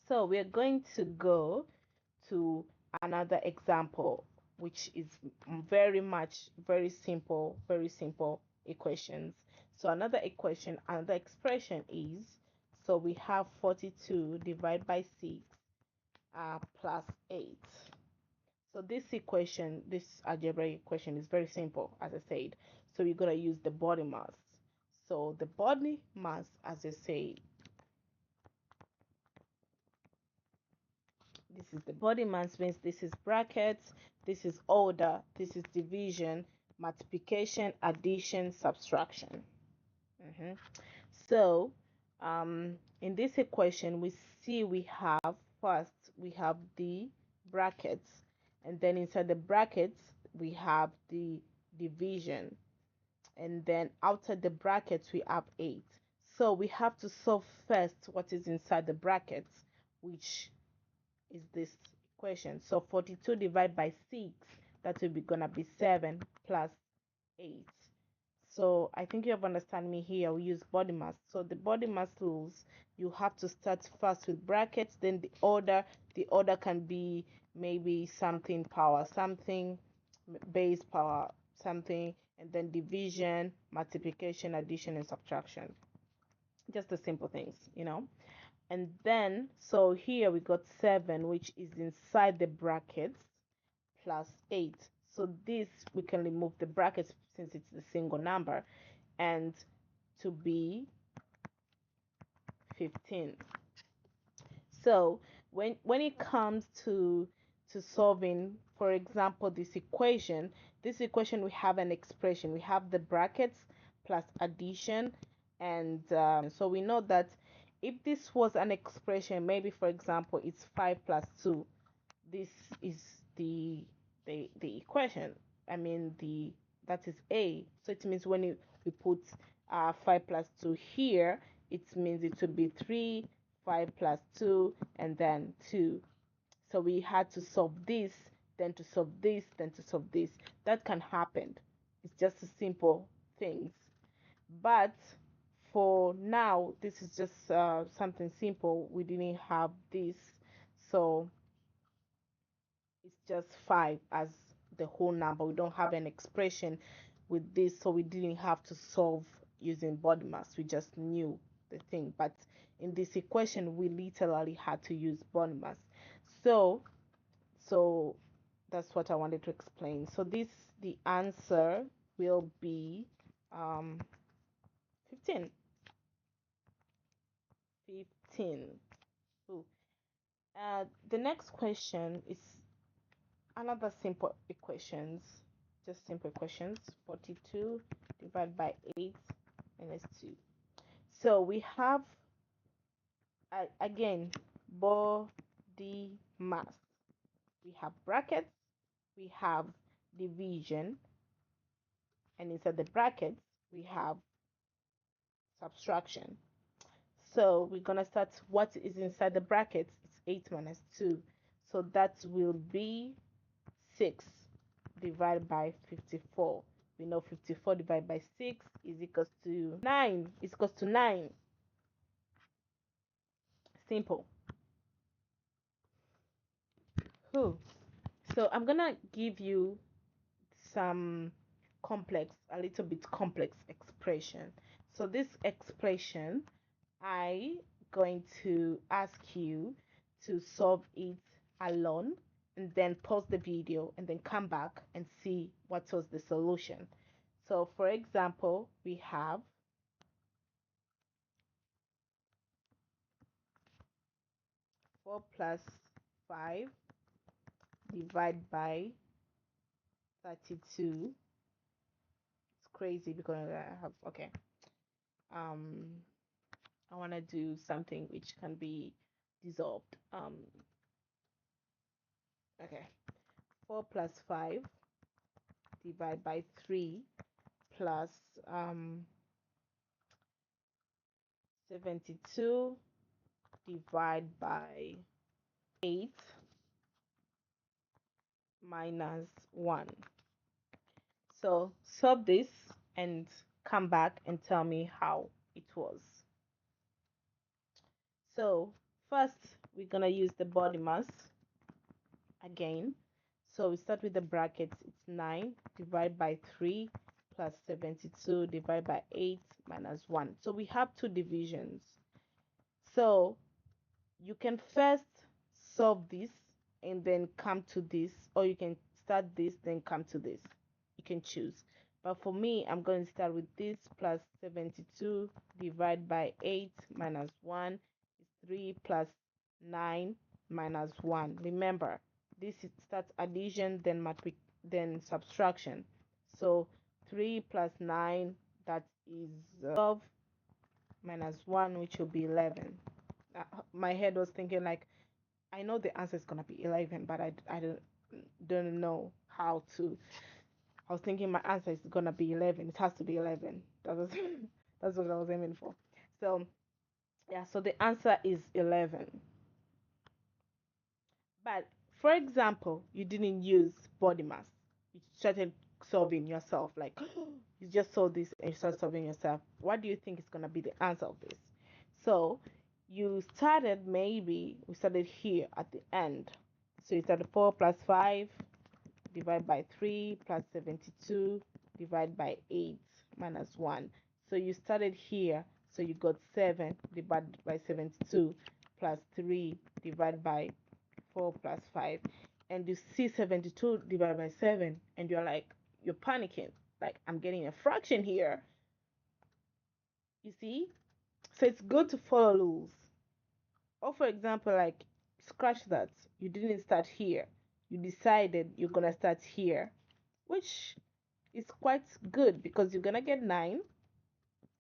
So we're going to go to another example, which is very simple equations. So another equation, another expression is, so we have 42 divided by 6 plus 8. So this equation, this algebraic equation is very simple, as I said. So we're going to use the body mass. So the body mass, as I say, this is the body mass, means this is brackets, this is order, this is division, multiplication, addition, subtraction. So in this equation, we see we have first we have the brackets, and then inside the brackets we have the division, and then outside the brackets we have 8. So we have to solve first what is inside the brackets, which is this equation. So 42 divided by 6, that will be gonna be 7 plus 8. So I think you have understand me here. We use body mass. So the body mass rules, you have to start first with brackets, then the order. The order can be maybe something power something, base power something, and then division, multiplication, addition, and subtraction. Just the simple things. And then, so here we got 7, which is inside the brackets, plus 8. So this, we can remove the brackets since it's the single number, and to be 15. So when it comes to solving, for example, this equation, we have an expression. We have the brackets plus addition, and so we know that if this was an expression, maybe for example it's 5 plus 2, this is the equation. I mean, that is A. So it means when we put 5 plus 2 here, it means it would be 3, 5 plus 2, and then 2. So we had to solve this, then to solve this, then to solve this. That can happen. It's just a simple things. But for now, this is just something simple. We didn't have this. So it's just 5 as the whole number. We don't have an expression with this, so we didn't have to solve using body mass. We just knew the thing. But in this equation, we literally had to use body mass. So, so that's what I wanted to explain. So the answer will be 15. 15. Ooh. The next question is another simple equations, just simple equations. 42 divided by 8 minus 2. So we have again body mass. We have brackets, we have division, and inside the brackets we have subtraction. So we're gonna start what is inside the brackets. It's 8 minus 2. So that will be 6 divided by 54. We know 54 divided by 6 is equals to 9. It's equals to 9. Simple. Whew. So I'm gonna give you some a little bit complex expression. So this expression, I going to ask you to solve it alone, and then pause the video and then come back and see what was the solution. So for example, we have 4 plus 5 divided by 32. It's crazy because I have, okay. Um, I want to do something which can be dissolved. Okay. 4 plus 5 divided by 3 plus 72 divided by 8 minus 1. So solve this and come back and tell me how it was. So First, we're gonna use the BODMAS again. So we start with the brackets. It's 9 divided by 3 plus 72 divided by 8 minus 1. So we have two divisions. So you can first solve this and then come to this, or you can start this then come to this. You can choose. But for me, I'm going to start with this plus 72 divided by 8 minus 1 is 3 plus 9 minus 1. Remember, this starts addition, then subtraction. So 3 plus 9, that is 12 minus 1, which will be 11. My head was thinking like, I know the answer is gonna be 11, but I don't know how to. I was thinking my answer is gonna be 11. It has to be 11. That was that's what I was aiming for. So yeah, so the answer is 11. But for example, you didn't use body mass. You started solving yourself. Like you just saw this and you started solving yourself. What do you think is gonna be the answer of this? So you started, maybe we started here at the end. So you started 4 plus 5 divided by 3 plus 72 divided by 8 minus 1. So you started here. So you got 7 divided by 72 plus 3 divided by 4 plus 5. And you see 72 divided by 7 and you're like, you're panicking. Like, I'm getting a fraction here. You see? So it's good to follow rules. Or for example, like, scratch that. You didn't start here. You decided you're going to start here, which is quite good because you're going to get 9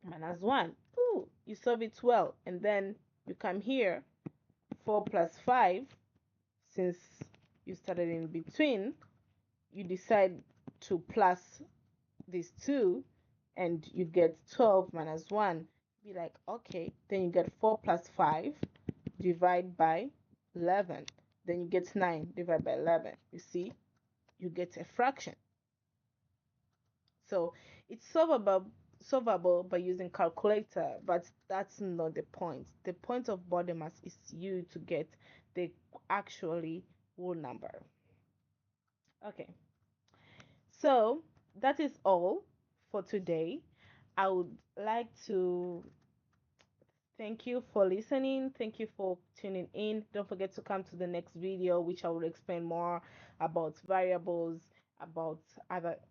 minus 1. Ooh, you solve it well. And then you come here, 4 plus 5, since you started in between, you decide to plus these two and you get 12 minus 1. Be like, okay, then you get 4 plus 5 divide by 11. Then you get 9 divided by 11. You see, you get a fraction. So it's solvable by using calculator, but that's not the point. The point of BODMAS is you to get the actually whole number. Okay, so that is all for today. I would like to thank you for listening. Thank you for tuning in. Don't forget to come to the next video, which I will explain more about variables, about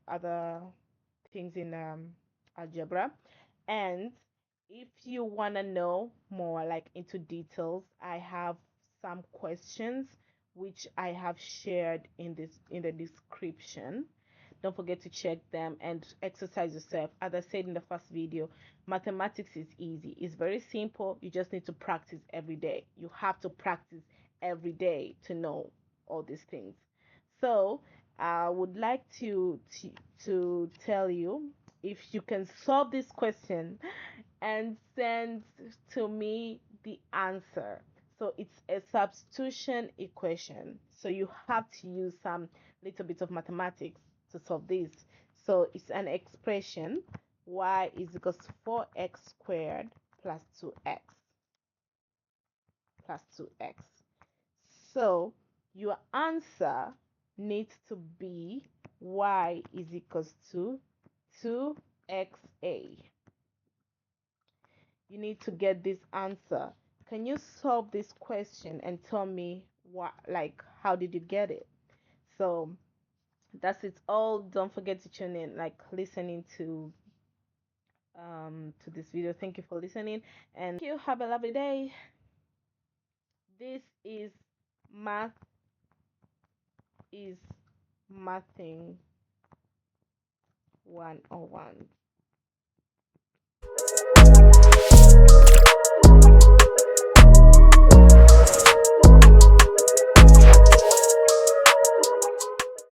other things in algebra. And if you want to know more, like into details, I have some questions which I have shared in the description. Don't forget to check them and exercise yourself. As I said in the first video, mathematics is easy. It's very simple. You just need to practice every day. You have to practice every day to know all these things. So I would like to tell you, if you can solve this question and send to me the answer. So it's a substitution equation. So you have to use some little bit of mathematics to solve this. So it's an expression: y is equals to 4x squared plus 2x plus 2x. So your answer needs to be y is equals to 2xa. You need to get this answer. Can you solve this question and tell me what, like, how did you get it? So that's it all. Don't forget to tune in, like listening to this video. Thank you for listening and thank you. Have a lovely day. This is math is mathing 101.